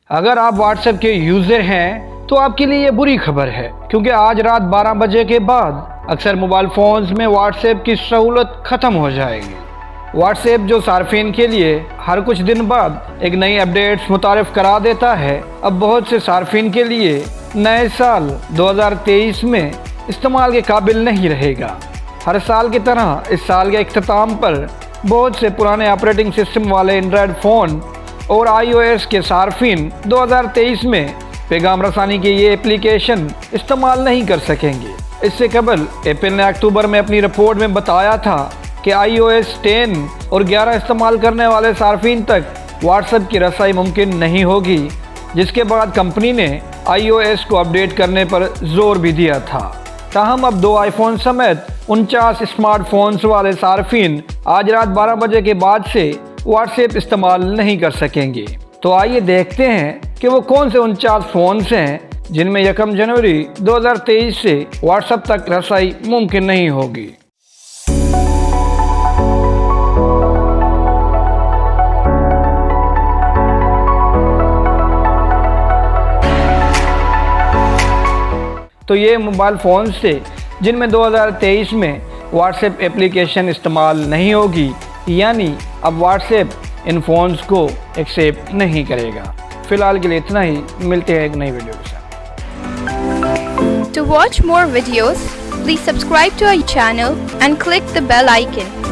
अगर आप व्हाट्सएप के यूज़र हैं तो आपके लिए ये बुरी खबर है, क्योंकि आज रात 12 बजे के बाद अक्सर मोबाइल फ़ोन्स में व्हाट्सएप की सहूलत ख़त्म हो जाएगी। व्हाट्सएप जो सार्फिन के लिए हर कुछ दिन बाद एक नई अपडेट्स मुतारिफ करा देता है, अब बहुत से सार्फिन के लिए नए साल 2023 में इस्तेमाल के काबिल नहीं रहेगा। हर साल की तरह इस साल के इख्तिताम पर बहुत से पुराने ऑपरेटिंग सिस्टम वाले एंड्रॉयड फ़ोन और iOS के सार्फिन 2023 में पैगाम रसानी की ये एप्लीकेशन इस्तेमाल नहीं कर सकेंगे। इससे कबल एप्पल ने अक्टूबर में अपनी रिपोर्ट में बताया था कि iOS 10 और 11 इस्तेमाल करने वाले सार्फिन तक व्हाट्सएप की रसाई मुमकिन नहीं होगी, जिसके बाद कंपनी ने iOS को अपडेट करने पर जोर भी दिया था। ताहम अब 2 आईफोन समेत 49 स्मार्टफोन्स वाले सार्फिन आज रात 12 बजे के बाद से व्हाट्सएप इस्तेमाल नहीं कर सकेंगे। तो आइए देखते हैं कि वो कौन से 49 फ़ोन्स हैं जिनमें 1 जनवरी 2023 से व्हाट्सएप तक रसाई मुमकिन नहीं होगी। तो ये मोबाइल फ़ोन से जिनमें 2023 में व्हाट्सएप एप्लीकेशन इस्तेमाल नहीं होगी, यानी अब व्हाट्सएप इन फ़ोन्स को एक्सेप्ट नहीं करेगा। फ़िलहाल के लिए इतना ही, मिलते हैं एक नई वीडियो के साथ। To watch more videos, please subscribe to our channel and click the bell icon.